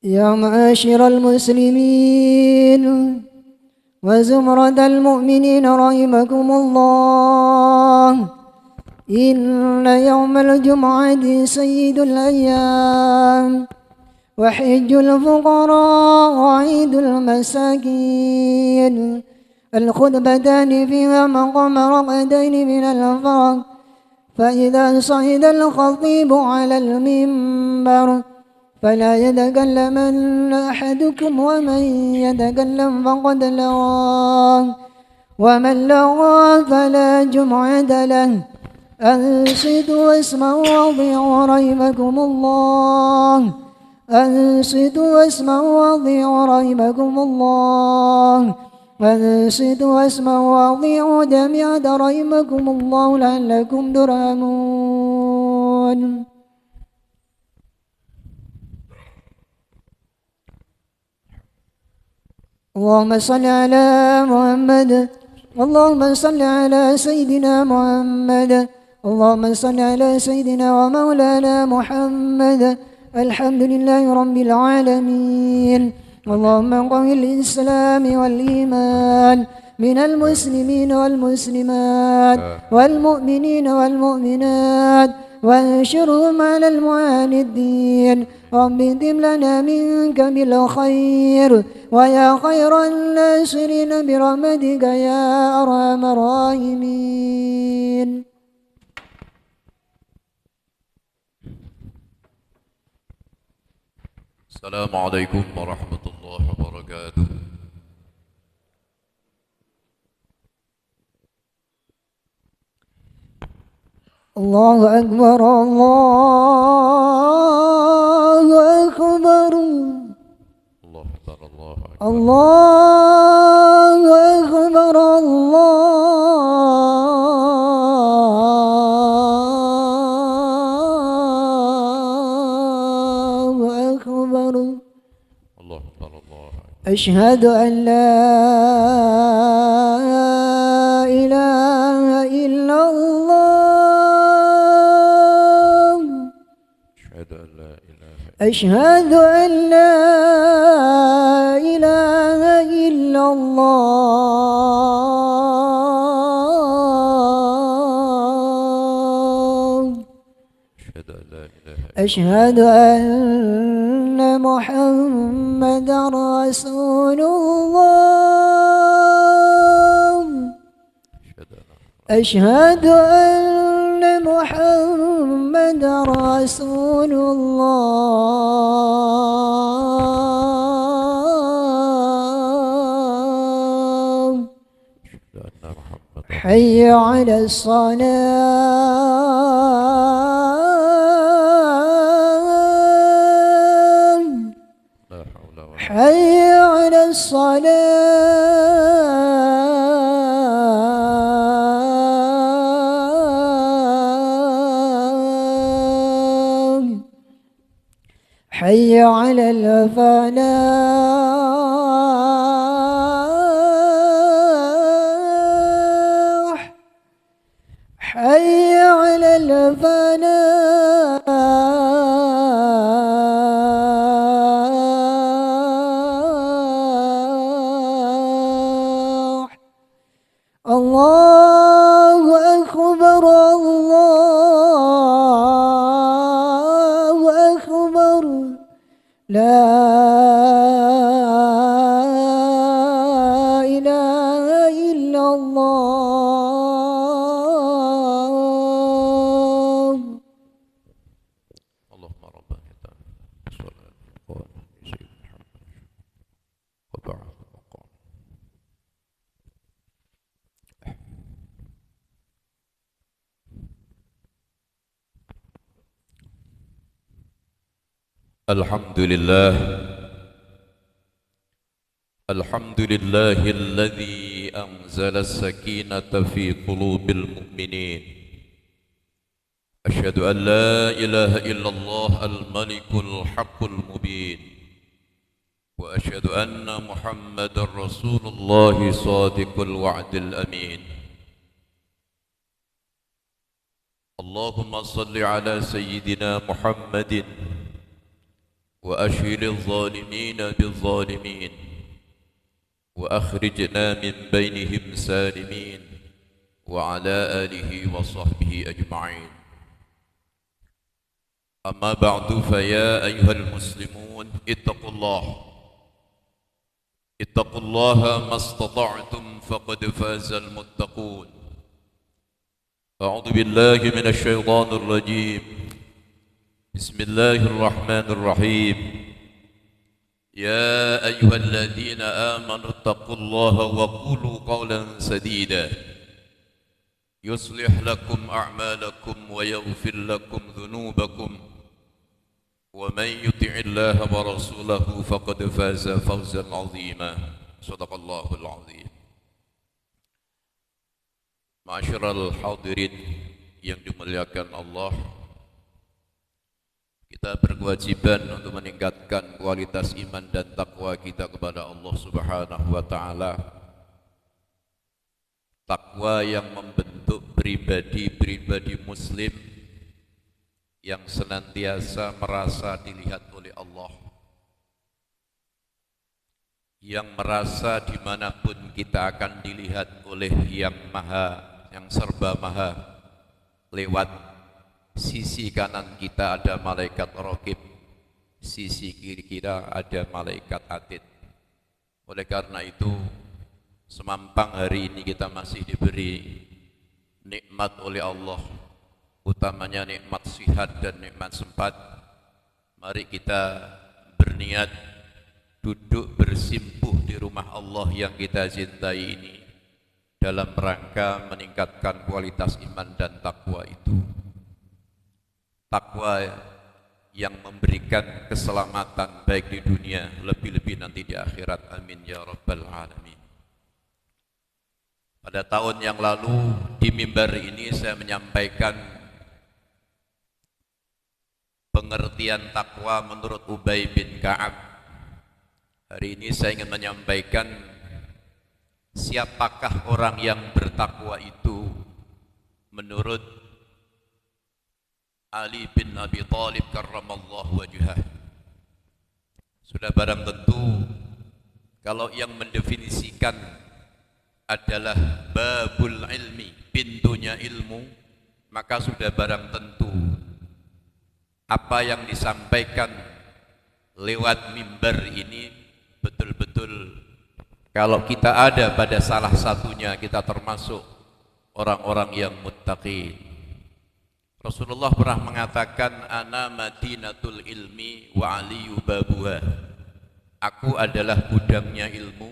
يا معاشر المسلمين وزمرة المؤمنين رحمكم الله، إن يوم الجمعة سيد الأيام وحج الفقراء وعيد المساكين. الخطبتان فيها مقام ركعتين من الفرض، فإذا صعد الخطيب على المنبر فلا يتكلمن أحدكم، ومن يتكلم فقد لغى، ومن لغى فلا جمعة له. أنصتوا واسمعوا وأطيعوا رحمكم الله. أنصتوا واسمعوا وأطيعوا رحمكم الله. أنصتوا واسمعوا وأطيعوا جميعا رحمكم الله لعلكم ترحمون. اللهم صل على محمد. اللهم صل على سيدنا محمد. اللهم صل على سيدنا ومولانا محمد. الحمد لله رب العالمين. اللهم قوي الإسلام والإيمان من المسلمين والمسلمات والمؤمنين والمؤمنات، وانشرهم على المعاندين. رب ادم لنا منك بالخير، ويا خير الناصرين برحمتك يا أرحم الراحمين. السلام عليكم ورحمة الله وبركاته. الله أكبر الله أكبر الله أكبر الله أكبر الله أكبر الله أكبر. الله أكبر الله أكبر. أشهد أن لا إله إلا الله. أشهد أن لا إله إلا الله. أشهد أن محمدا رسول الله. أشهد أن محمدا رسول الله. حي على الصلاة. حي على الصلاة. حي على الفلاح. حي على الفلاح. الله أكبر الله أكبر. لا إله إلا الله. اللهم ربنا صل على سيدنا محمد وبعث مقام. الحمد لله. الحمد لله الذي أنزل السكينة في قلوب المؤمنين. أشهد أن لا إله إلا الله الملك الحق المبين، وأشهد أن محمد رسول الله صادق الوعد الأمين. اللهم صل على سيدنا محمد وأشهد الظالمين بالظالمين وأخرجنا من بينهم سالمين وعلى آله وصحبه أجمعين. أما بعد فيا أيها المسلمون اتقوا الله ما استطعتم فقد فاز المتقون. أعوذ بالله من الشيطان الرجيم. بسم الله الرحمن الرحيم. يا أيها الذين آمنوا اتقوا الله وقولوا قولا سديدا يصلح لكم أعمالكم ويغفر لكم ذنوبكم ومن يطع الله ورسوله فقد فاز فوزا عظيما. صدق الله العظيم. Ma'asyiral hadirin yang dimuliakan Allah, kita berkewajiban untuk meningkatkan kualitas iman dan takwa kita kepada Allah Subhanahu wa taala. Takwa yang membentuk pribadi-pribadi muslim yang senantiasa merasa dilihat oleh Allah, yang merasa dimanapun kita akan dilihat oleh yang serba maha. Lewat sisi kanan kita ada malaikat raqib, sisi kiri kita ada malaikat atid. Oleh karena itu, semampang hari ini kita masih diberi nikmat oleh Allah, utamanya nikmat sihat dan nikmat sempat. Mari kita berniat duduk bersimpuh di rumah Allah yang kita cintai ini dalam rangka meningkatkan kualitas iman dan takwa itu. Takwa yang memberikan keselamatan baik di dunia, lebih-lebih nanti di akhirat. Amin ya rabbal alamin. Pada tahun yang lalu di mimbar ini saya menyampaikan pengertian takwa menurut Ubay bin Ka'ab. Hari ini saya ingin menyampaikan siapakah orang yang bertakwa itu menurut Ali bin Abi Thalib karramallahu wajhah. Sudah barang tentu kalau yang mendefinisikan adalah babul ilmi, pintunya ilmu, maka sudah barang tentu apa yang disampaikan lewat mimbar ini betul-betul kalau kita ada pada salah satunya, kita termasuk orang-orang yang muttaqin. Rasulullah pernah mengatakan, ana madinatul ilmi wa aliyu babuha. Aku adalah gudangnya ilmu,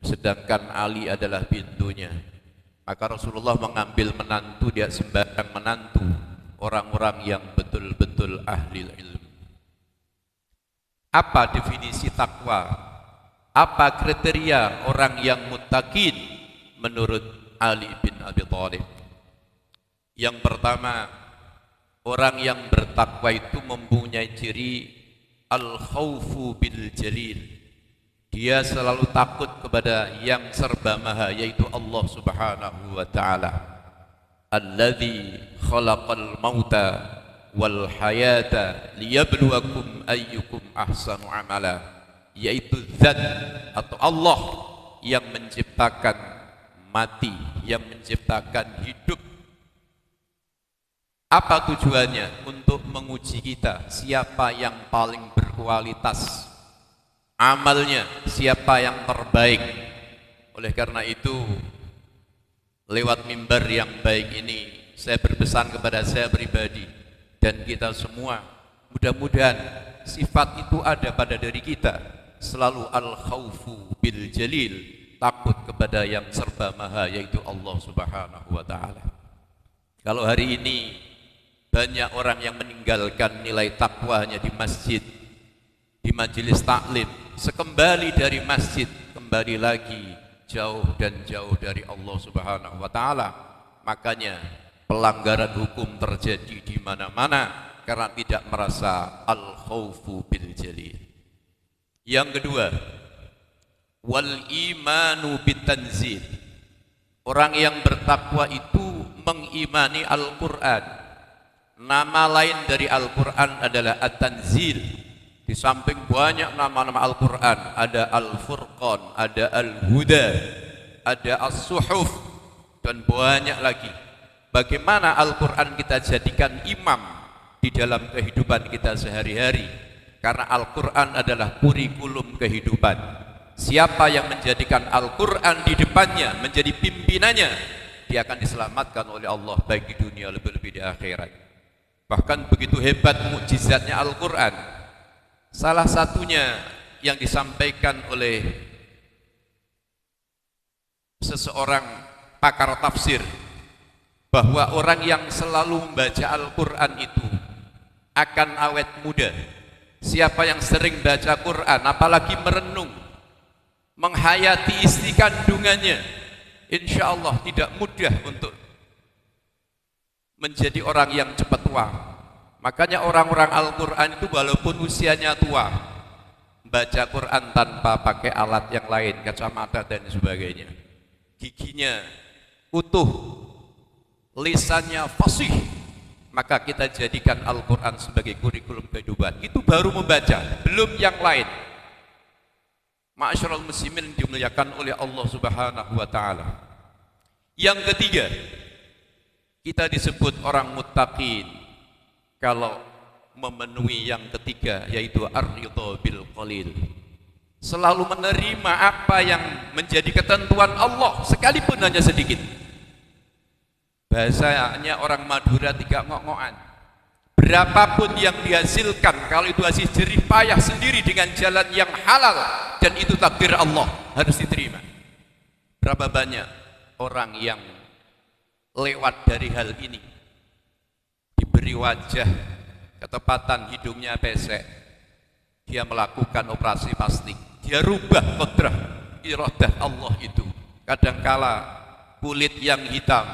sedangkan Ali adalah pintunya. Maka Rasulullah mengambil menantu, dia sembarang menantu orang-orang yang betul-betul ahli ilmu. Apa definisi takwa? Apa kriteria orang yang muttaqin menurut Ali bin Abi Thalib? Yang pertama, orang yang bertakwa itu mempunyai ciri al-khawfu bil jalil. Dia selalu takut kepada yang serba maha, yaitu Allah Subhanahu wa taala. Alladzi khalaqal mauta wal hayata liyabluwakum ayyukum ahsanu amala. Yaitu zat atau Allah yang menciptakan mati, yang menciptakan hidup. Apa tujuannya? Untuk menguji kita, siapa yang paling berkualitas amalnya, siapa yang terbaik. Oleh karena itu, lewat mimbar yang baik ini, saya berpesan kepada saya pribadi dan kita semua, mudah-mudahan sifat itu ada pada diri kita. Selalu al-khawfu bil jalil, takut kepada yang serba maha, yaitu Allah Subhanahu wa taala. Kalau hari ini banyak orang yang meninggalkan nilai takwanya di masjid, di majelis taklim, sekembali dari masjid kembali lagi jauh dan jauh dari Allah Subhanahu wa taala. Makanya pelanggaran hukum terjadi di mana-mana karena tidak merasa al-khawfu bil jalil. Yang kedua, wal imanu bitanzil. Orang yang bertakwa itu mengimani Al-Quran. Nama lain dari Al-Quran adalah At-Tanzil. Di samping banyak nama-nama Al-Quran, ada Al-Furqan, ada Al-Huda, ada As-Suhuf, dan banyak lagi. Bagaimana Al-Quran kita jadikan imam di dalam kehidupan kita sehari-hari? Karena Al-Quran adalah kurikulum kehidupan. Siapa yang menjadikan Al-Quran di depannya, menjadi pimpinannya, dia akan diselamatkan oleh Allah baik di dunia lebih-lebih di akhirat. Bahkan begitu hebat mukjizatnya Al-Quran. Salah satunya yang disampaikan oleh seseorang pakar tafsir, bahwa orang yang selalu membaca Al-Quran itu akan awet muda. Siapa yang sering baca Quran, apalagi merenung, menghayati isi kandungannya, insya Allah tidak mudah untuk menjadi orang yang cepat tua. Makanya orang-orang Al-Quran itu walaupun usianya tua, baca Quran tanpa pakai alat yang lain, kacamata dan sebagainya, giginya utuh, lisannya fasih, maka kita jadikan Al-Quran sebagai kurikulum kehidupan. Itu baru membaca, belum yang lain. Ma'asyiral muslimin dimuliakan oleh Allah Subhanahu wa taala. Yang ketiga, kita disebut orang muttaqin kalau memenuhi yang ketiga, yaitu ar-ridha bil qalil. Selalu menerima apa yang menjadi ketentuan Allah, sekalipun hanya sedikit. Bahasanya orang Madura tiga ngok-ngokan. Berapapun yang dihasilkan, kalau itu hasil jerih payah sendiri dengan jalan yang halal, dan itu takdir Allah, harus diterima. Berapa banyak orang yang lewat dari hal ini, diberi wajah ketepatan hidungnya pesek, dia melakukan operasi plastik, dia rubah kodrah iradah Allah itu. Kadangkala kulit yang hitam,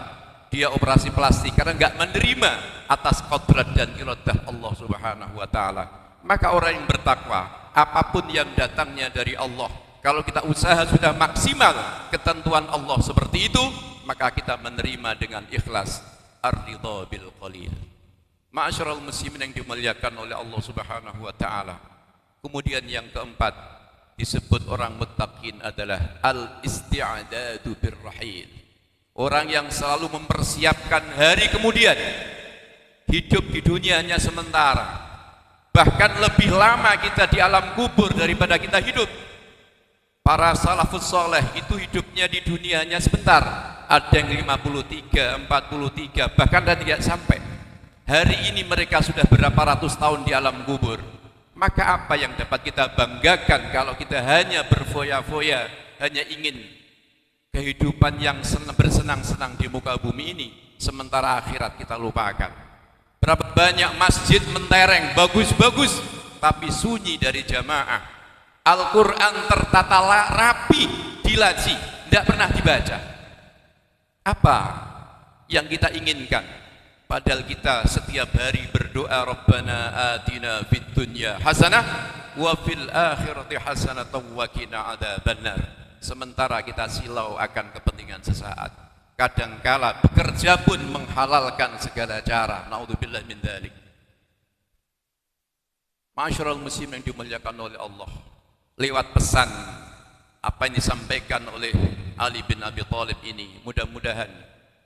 dia operasi plastik karena enggak menerima atas kodrat dan iradah Allah Subhanahu wa taala. Maka orang yang bertakwa, apapun yang datangnya dari Allah, kalau kita usaha sudah maksimal ketentuan Allah seperti itu, maka kita menerima dengan ikhlas. Ar-ridha bil qalil. Ma'asyiral muslimin yang dimuliakan oleh Allah Subhanahu wa taala. Kemudian yang keempat disebut orang muttaqin adalah al-isti'dadu birrahil. Orang yang selalu mempersiapkan hari kemudian. Hidup di dunia hanya sementara. Bahkan lebih lama kita di alam kubur daripada kita hidup. Para salafus soleh itu hidupnya di dunia hanya sebentar. Ada yang 53, 43, bahkan tidak sampai. Hari ini mereka sudah berapa ratus tahun di alam kubur. Maka apa yang dapat kita banggakan kalau kita hanya berfoya-foya, hanya ingin kehidupan yang bersenang-senang di muka bumi ini, sementara akhirat kita lupakan. Berapa banyak masjid mentereng, bagus-bagus, tapi sunyi dari jamaah. Al-Quran tertata rapi, dilaji, tidak pernah dibaca. Apa yang kita inginkan? Padahal kita setiap hari berdoa, Rabbana atina fid dunya hasanah wa fil akhirati hasanatan wa qina adzabannar. Sementara kita silau akan kepentingan sesaat. Kadangkala bekerja pun menghalalkan segala cara. Naudzubillah min dzalik. Ma'asyiral muslimin yang dimuliakan oleh Allah. Lewat pesan apa yang disampaikan oleh Ali bin Abi Thalib ini, mudah-mudahan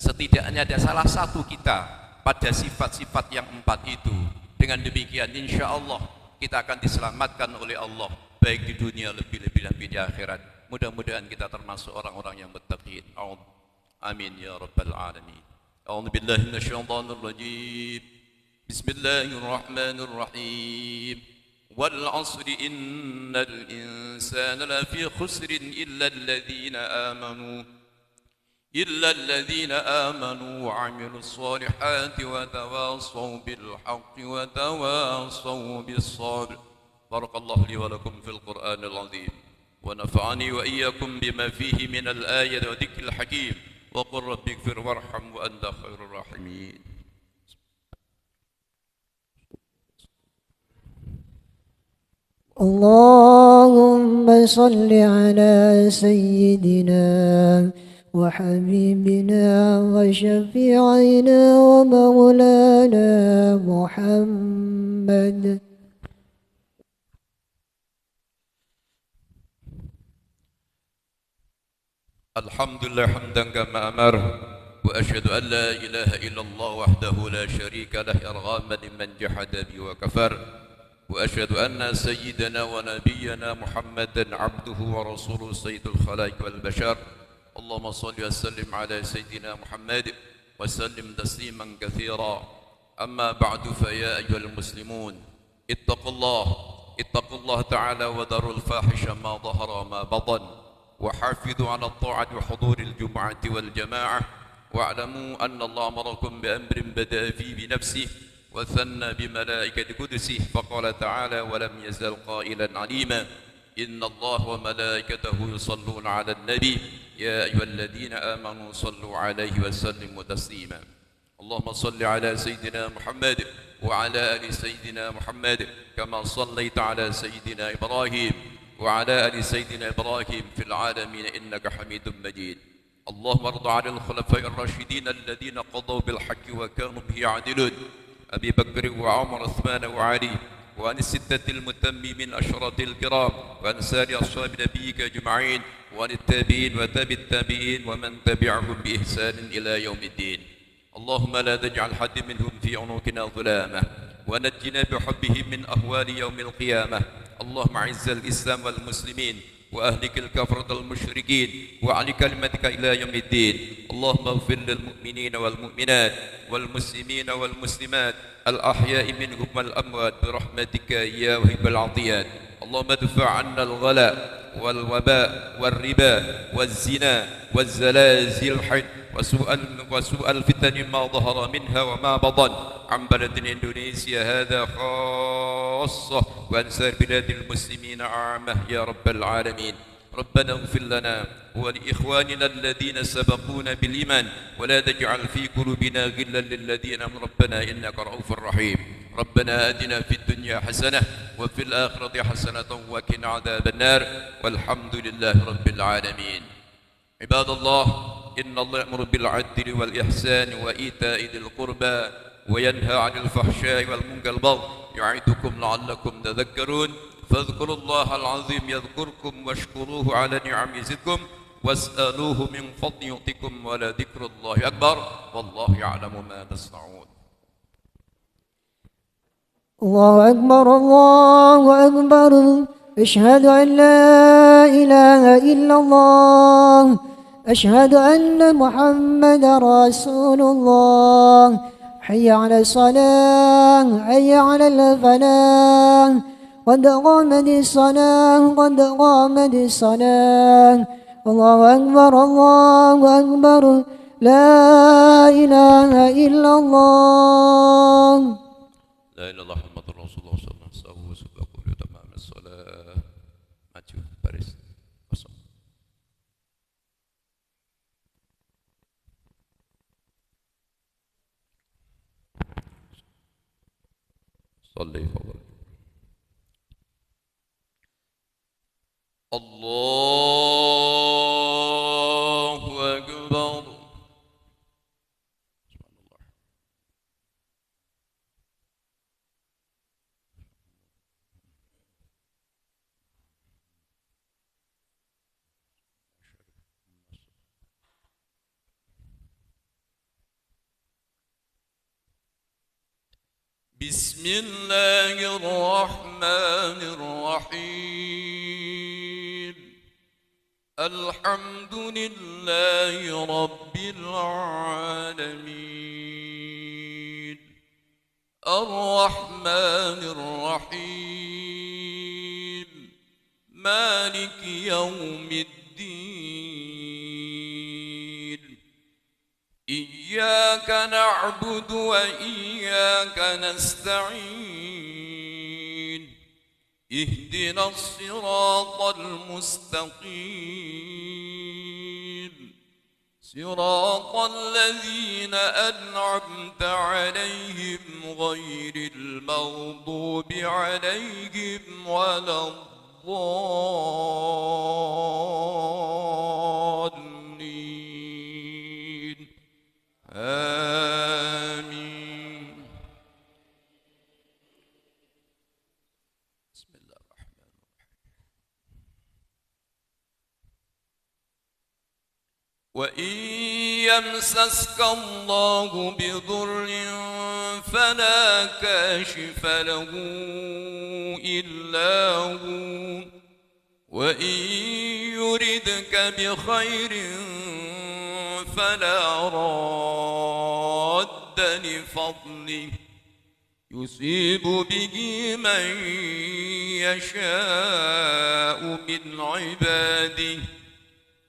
setidaknya ada salah satu kita pada sifat-sifat yang empat itu. Dengan demikian insya Allah kita akan diselamatkan oleh Allah baik di dunia lebih-lebih di akhirat. Mudah-mudahan kita termasuk orang-orang yang muttaqin. Amin ya rabbal alamin. A'udzu billahi minasyaitonir rajim. Bismillahirrahmanirrahim. Wal 'asri innal insana lafi khusrin illa الذين آمنوا وعملوا الصالحات وتواصوا بالحق وتواصوا بالصبر. بارك الله لي ولكم في القرآن العظيم ونفعني وإياكم بما فيه من الآية وذكر الحكيم وقل رب اغفر وارحم وأنت خير الراحمين. اللهم صل على سيدنا وحبيبنا وشفيعنا ومولانا محمد الحمد لله حمدا كما أمر، وأشهد أن لا إله إلا الله وحده لا شريك له إرغاما لمن جحد بي وكفر، وأشهد أن سيدنا ونبينا محمدا عبده ورسوله سيد الخلائق والبشر. اللهم صل وسلم على سيدنا محمد وسلم تسليما كثيرا. أما بعد، فيا أيها المسلمون، اتقوا الله تعالى وذروا الفاحش ما ظهر وما بطن، وحافظوا على الطاعة وحضور الجمعة والجماعة، واعلموا أن الله أمركم بأمر بدأ فيه بنفسه وثنى بملائكة قدسه، فقال تعالى: ولم يزل قائلا عليما: إن الله وملائكته يصلون على النبي يا أيها الذين آمنوا صلوا عليه وسلموا تسليما. اللهم صل على سيدنا محمد وعلى آل سيدنا محمد كما صليت على سيدنا إبراهيم وعلى آل سيدنا إبراهيم في العالمين إنك حميد مجيد. اللهم ارض عن الخلفاء الراشدين الذين قضوا بالحق وكانوا به يعدلون: أبي بكر وعمر وعثمان وعلي، وعن الستة المتممين أشرة الكرام، وعن سائر أصحاب نبيك أجمعين، وعن التابعين وتابع التابعين ومن تبعهم بإحسان إلى يوم الدين. اللهم لا تجعل حد منهم في عنقنا ظلامة، ونجنا بحبهم من أهوال يوم القيامة. اللهم أعز الإسلام والمسلمين، وأهلك الكفرة المشركين، وعلى كلمتك إلى يوم الدين. اللهم اغفر للمؤمنين والمؤمنات والمسلمين والمسلمات الأحياء منهم والأموات برحمتك يا وهب العطيات. اللهم ادفع عنا الغلاء والوباء والربا والزنا والزلازل وسوء الفتن ما ظهر منها وما بطن عن بلد إندونيسيا هذا خاصة، وعن سائر بلاد المسلمين عامة يا رب العالمين. ربنا اغفر لنا ولإخواننا الذين سبقونا بالإيمان، ولا تجعل في قلوبنا غلا للذين آمنوا ربنا إنك رؤوف رحيم. ربنا آتنا في الدنيا حسنة وفي الآخرة حسنة وقنا عذاب النار، والحمد لله رب العالمين. عباد الله، إن الله يأمر بالعدل والإحسان وإيتاء ذي القربى وينهى عن الفحشاء والمنكر والبغي يعظكم لعلكم تذكرون. فاذكروا الله العظيم يذكركم واشكروه على نعمه يزدكم واسألوه من فضله يعطكم ولذكر الله أكبر والله يعلم ما تصنعون. الله أكبر الله أكبر، أشهد أن لا إله إلا الله، أشهد أن محمد رسول الله. حي على الصلاة، حي على الفلاح، قد قامت الصلاة، قد قامت الصلاة. الله أكبر الله أكبر، لا إله إلا الله. لا إله إلا الله محمد رسول الله صلى الله عليه وسلم. سبقوا تمام الصلاة. maju baris kosong. صلي فضل. الله أكبر. بسم الله الرحمن الرحيم. الحمد لله رب العالمين، الرحمن الرحيم، مالك يوم الدين. إياك نعبد وإياك نستعين، اهدنا الصراط المستقيم، صراط الذين أنعمت عليهم غير المغضوب عليهم ولا الضالين. آمين. بسم الله الرحمن الرحيم. وإن يمسسك الله بضر فلا كاشف له إلا هو وإن يردك بخير فلا راد لفضله يصيب به من يشاء من عباده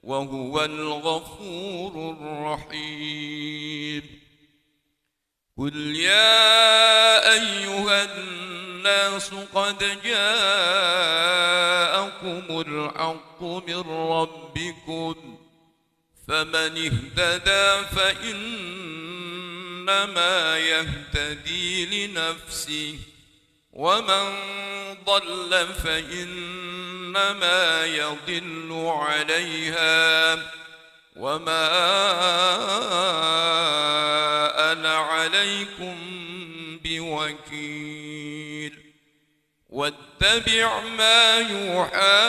وهو الغفور الرحيم قل يا أيها الناس قد جاءكم الحق من ربكم فمن اهتدى فإنما يهتدي لنفسه ومن ضل فإنما يضل عليها وما أنا عليكم بوكيل واتبع ما يوحى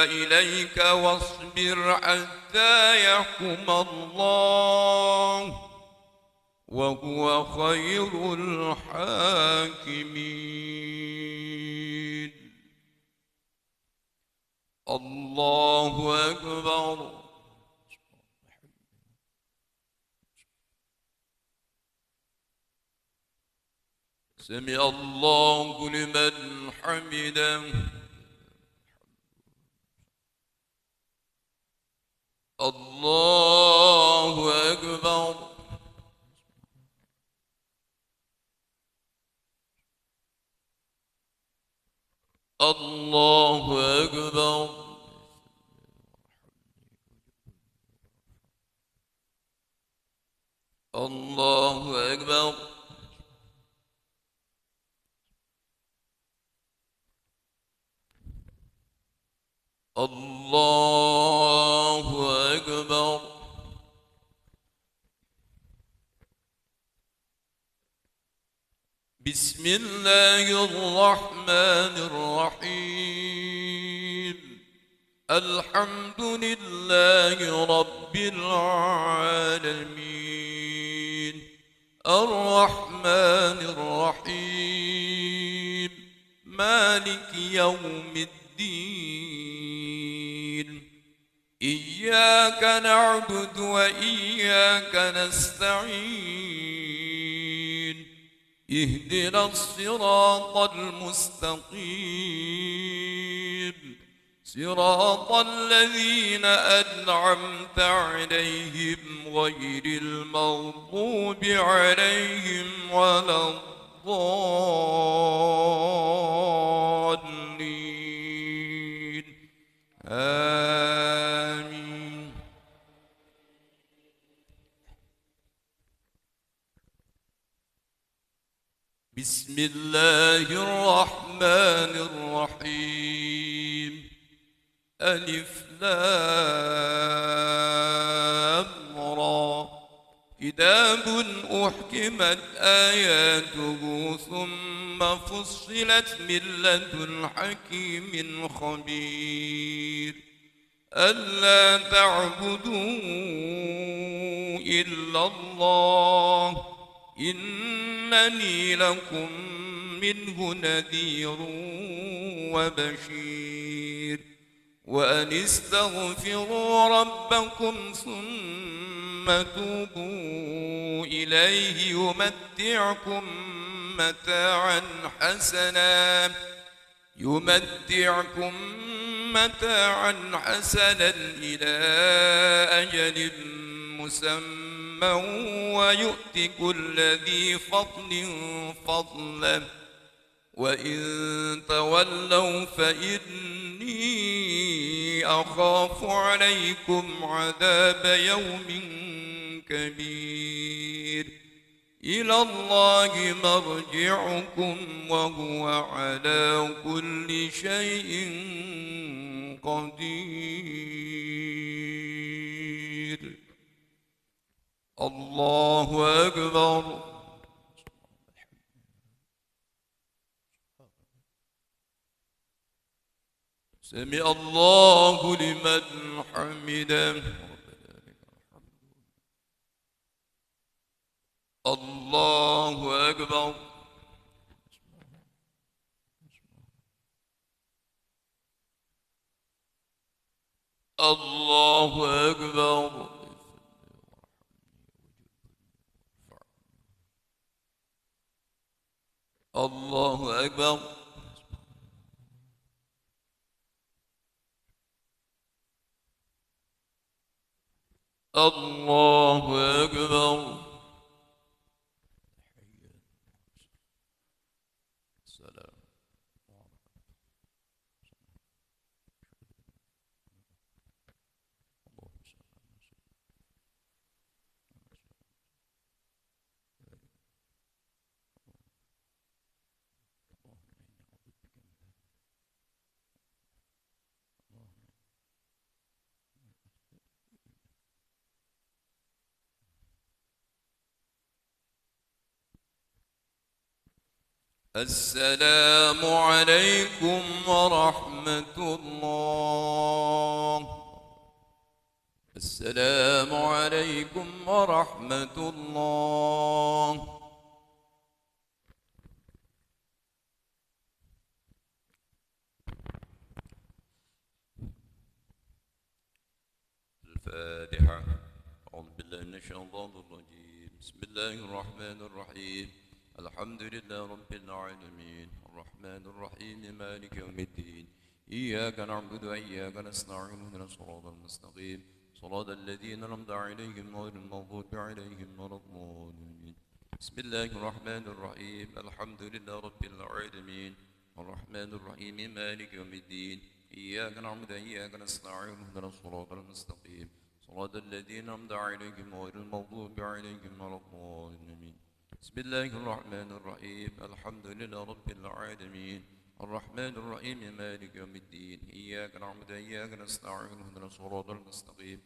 إليك واصبر حتى يحكم الله وهو خير الحاكمين الله أكبر سمع الله لمن حمده الله أكبر الله أكبر الله أكبر الله أكبر بسم الله الرحمن الرحيم الحمد لله رب العالمين الرحمن الرحيم مالك يوم الدين إياك نعبد وإياك نستعين اهدنا الصراط المستقيم صراط الذين أنعمت عليهم غير المغضوب عليهم ولا الضالين آمين بسم الله الرحمن الرحيم ألف لام را كتاب أحكمت آياته ثم فصلت من لدن حكيم خبير ألا تعبدوا إلا الله إنني لكم منه نذير وبشير وأن استغفروا ربكم ثم توبوا إليه يمتعكم متاعا حسنا إلى أجل مسمى ويؤت كل ذي فضل فضله وإن تولوا فإني أخاف عليكم عذاب يوم كبير إلى الله مرجعكم وهو على كل شيء قدير الله أكبر سمع الله لمن حمده. الله أكبر. الله أكبر. الله أكبر. الله أكبر. السلام. السلام عليكم ورحمة الله. السلام عليكم ورحمة الله. الفاتحة. أعوذ بالله من الشيطان الرجيم. بسم الله الرحمن الرحيم. الحمد لله رب العالمين الرحمن الرحيم مالك يوم الدين إياك نعبد وإياك نستعين اهدنا الصراط المستقيم صراط الذين أنعمت عليهم غير المغضوب عليهم ولا الضالين. بسم الله الرحمن الرحيم. الحمد لله رب العالمين الرحمن الرحيم مالك يوم الدين إياك نعبد وإياك نستعين اهدنا الصراط المستقيم صراط الذين أنعمت عليهم غير المغضوب عليهم ولا الضالين. بسم الله الرحمن الرحيم. الحمد لله رب العالمين الرحمن الرحيم مالك يوم الدين إياك نعبد وإياك نستعين اهدنا الصراط المستقيم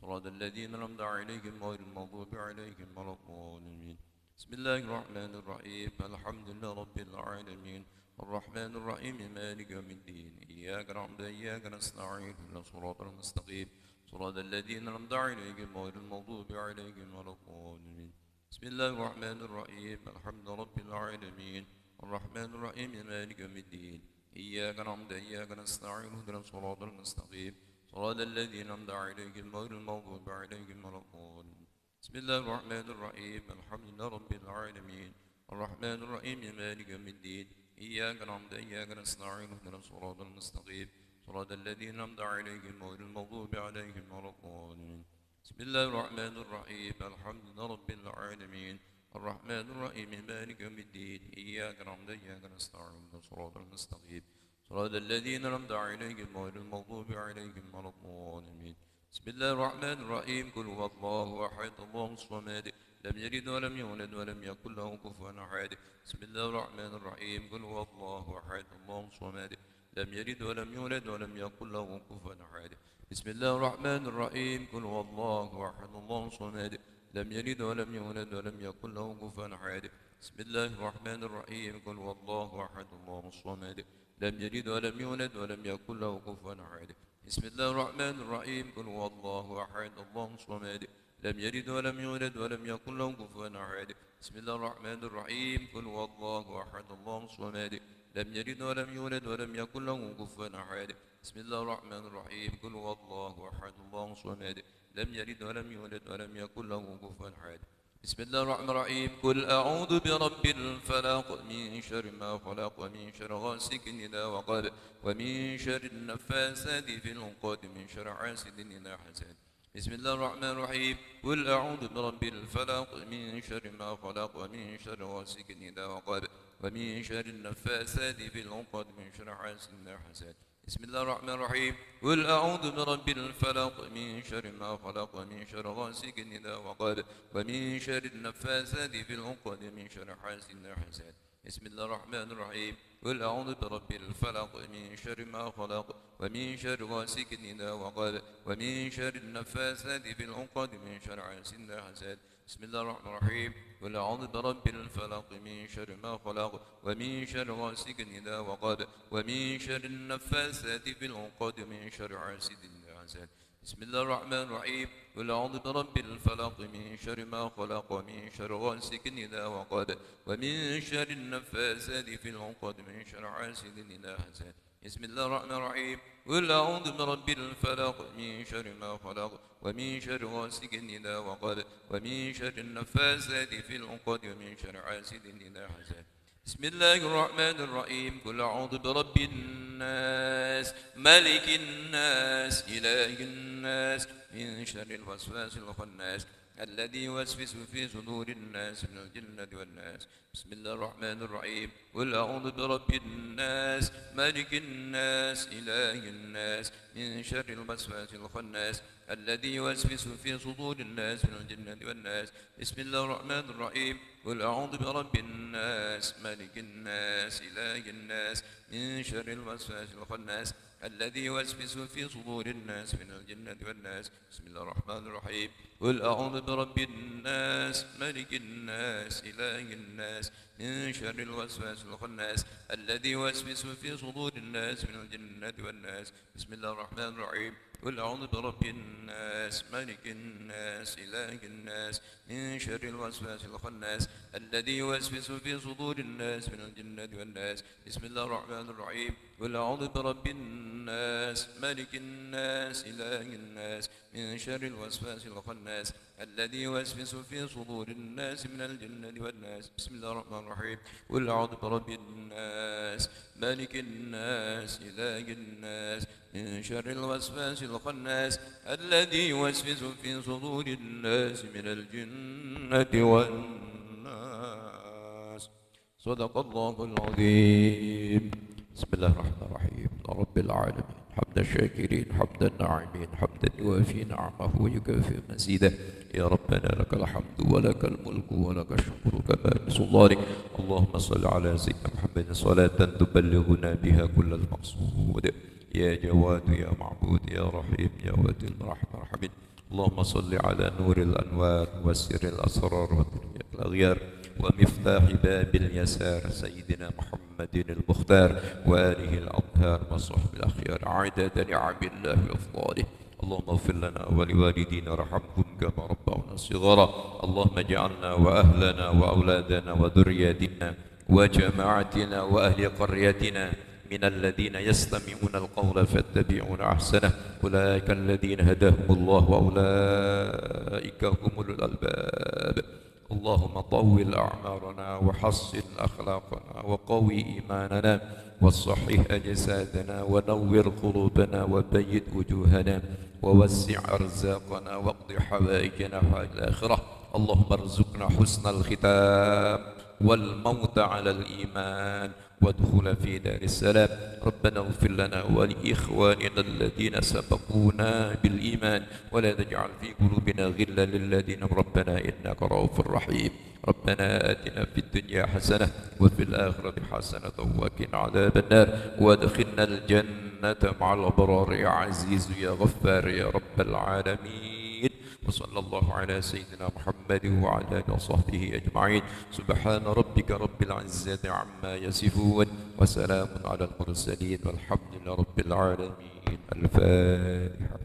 صراط الذين أنعمت عليهم غير المغضوب عليهم ولا الضالين. بسم الله الرحمن الرحيم. الحمد لله رب العالمين الرحمن الرحيم مالك يوم الدين إياك نعبد وإياك نستعين اهدنا الصراط المستقيم صراط الذين أنعمت عليهم غير المغضوب عليهم ولا الضالين. بسم الله الرحمن الرحيم. الحمد لله رب العالمين الرحمن الرحيم مالك يوم الدين إياك نعبد وإياك نستعين اهدنا الصراط المستقيم صراط الذين أنعمت عليهم غير المغضوب عليهم ولا الضالين. بسم الله الرحمن الرحيم. الحمد لله رب العالمين الرحمن الرحيم مالك يوم الدين إياك نعبد وإياك نستعين اهدنا الصراط المستقيم صراط الذين أنعمت عليهم غير المغضوب عليهم ولا الضالين. بسم الله الرحمن الرحيم. الحمد لله رب العالمين الرحمن الرحيم مالك يوم الدين إياك نعبد وإياك نستعين اهدنا الصراط المستقيم صراط الذين أنعمت عليهم غير المغضوب عليهم ولا الضالين. بسم الله الرحمن الرحيم. قل هو الله أحد الله الصمد لم يلد ولم يولد ولم يكن له كفوا أحد. بسم الله الرحمن الرحيم. قل هو الله أحد الله الصمد لم يلد ولم يولد ولم يكن له كفوا أحد. بسم الله الرحمن الرحيم. قل هو الله أحد الله الصمد لم يلد ولم يولد ولم يكن له كفوا أحد. بسم الله الرحمن الرحيم. قل هو الله أحد الله الصمد لم يلد ولم يولد ولم يكن له كفوا أحد. بسم الله الرحمن الرحيم. قل هو الله أحد الله الصمد لم يلد ولم يولد ولم يكن له كفوا أحد. بسم الله الرحمن الرحيم. قل هو الله أحد الله الصمد لم يلد ولم يولد ولم يكن له كفوا أحد. بسم الله الرحمن الرحيم. قل هو الله أحد الله الصمد لم يلد ولم يولد ولم يكن له كفوا أحد. بسم الله الرحمن الرحيم. قل أعوذ برب الفلق من شر ما خلق ومن شر غاسق إذا وقب ومن شر النفاثات في العقد من شر حاسد إذا حسد. بسم الله الرحمن الرحيم. قل أعوذ برب الفلق من شر ما خلق ومن شر غاسق إذا وقب ومن شر النفاثات في العقد من شر حاسد إذا حسد. بسم الله الرحمن الرحيم. قل أعوذ برب الفلق من شر ما خلق ومن شر غاسق إذا وقب ومن شر النفاثات في العقد من شر حاسد إذا حسد. بسم الله الرحمن الرحيم. قل أعوذ برب الفلق من شر ما خلق ومن شر غاسق إذا وقب ومن شر النفاثات في العقد من شر حاسد إذا حسد بسم الله الرحمن الرحيم قل أعوذ برب الفلق من شر ما خلق ومن شر غاسق إذا وقب ومن شر النفاثات في العقد من شر حاسد إذا حسد بسم الله الرحمن الرحيم قل أعوذ برب الفلق من شر ما خلق ومن شر غاسق إذا وقب ومن شر النفاثات في العقد من شر حاسد إذا حسد بسم الله الرحمن الرحيم قل أعوذ برب الفلق من شر ما خلق ومن شر غاسق إذا وقب ومن شر النفاثات في العقد ومن شر حاسد إذا حسد بسم الله الرحمن الرحيم قل أعوذ برب الناس ملك الناس إله الناس من شر الوسواس الخناس الذي يوسوس في صدور الناس من الجنة والناس بسم الله الرحمن الرحيم قل أعوذ برب الناس ملك الناس إله الناس من شر الوسواس الخناس الذي يوسوس في صدور الناس من الجنة والناس بسم الله الرحمن الرحيم قل أعوذ برب الناس ملك الناس إله الناس من شر الوسواس الخناس الذي يوسوس في صدور الناس من الجنة والناس بسم الله الرحمن الرحيم قل أعوذ برب الناس ملك الناس إله الناس من شر الوسواس الخناس الذي يوسوس في صدور الناس من الجنة والناس بسم الله الرحمن الرحيم قل أعوذ برب الناس ملك الناس إله الناس من شر الوسواس الخناس الذي يوسوس في صدور الناس من الجنة والناس بسم الله الرحمن الرحيم قل أعوذ برب الناس ملك الناس إله الناس من شر الوسواس الخناس الذي يوسوس في صدور الناس من الجنة والناس بسم الله الرحمن الرحيم قل أعوذ برب الناس ملك الناس إله الناس من شر الوسواس الخناس الذي يوسوس في صدور الناس من الجنة والناس صدق الله العظيم بسم الله الرحمن الرحيم رب العالمين حمد الشاكرين حمد الناعمين حمدا يوافي نعمه ويكافئ مزيده يا ربنا لك الحمد ولك الملك ولك الشكر كما بسلطانك اللهم صل على سيدنا محمد صلاة تبلغنا بها كل المقصود يا جواد يا معبود يا رحيم يا ودي الرحمة الرحيم اللهم صل على نور الأنوار وسر الأسرار وتربية الأغيار ومفتاح باب اليسار سيدنا محمد المختار وآله الأطهار وصحبه الأخيار عدد نعم الله وأفضاله اللهم اغفر لنا ولوالدينا وارحمهم كما ربونا صغارا اللهم اجعلنا وأهلنا وأولادنا وذرياتنا وجماعتنا وأهل قريتنا من الذين يستمعون القول فاتبعون أحسنه أولئك الذين هداهم الله وأولئك هم أولو الألباب اللهم طول أعمارنا وحصن أخلاقنا وقوي إيماننا وصحح أجسادنا ونور قلوبنا وبيض وجوهنا ووسع أرزاقنا واقض حوائجنا حوائج الآخرة اللهم ارزقنا حسن الختام والموت على الإيمان وادخل في دار السلام ربنا اغفر لنا ولإخواننا الذين سبقونا بالإيمان ولا تجعل في قلوبنا غلا للذين ربنا إنك رؤوف رحيم ربنا آتنا في الدنيا حسنة وفي الآخرة حسنة وقنا عذاب النار وادخلنا الجنة مع الأبرار يا عزيز يا غفار يا رب العالمين وصلى الله على سيدنا محمد وعلى آله وصحبه أجمعين سبحان ربك رب العزة عما يصفون وسلام على المرسلين والحمد لله رب العالمين الفاتحة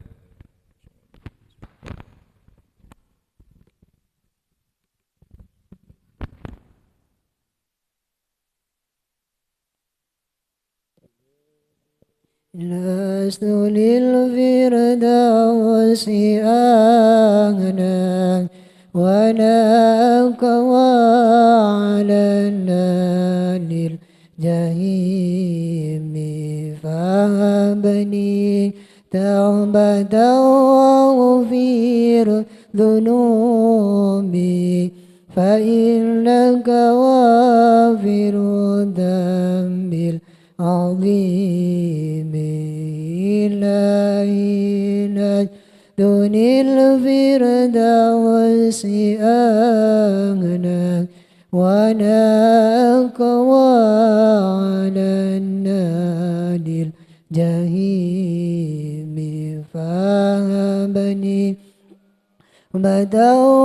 لست للفردوس أغنى ولا وعلى للجحيم فهبني توبة واغفر ذنوبي فإنك غافر الذنب العظيم إلهي دون الفردوس أغنى وناك وعلى النار الجحيم فهبني توبة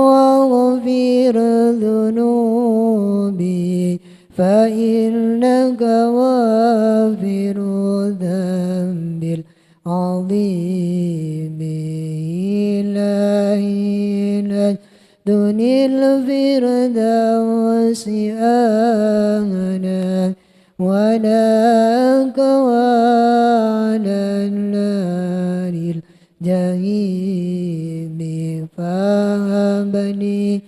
واغفر ذنوبي فإنك غافر الذنب العظيم إلهي دني الفردوس أهلا ولك وعلى النار الجحيم فهبني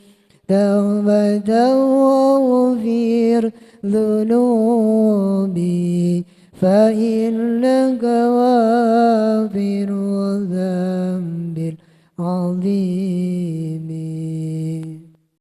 توبة واغفر ذنوبي فإنك غافر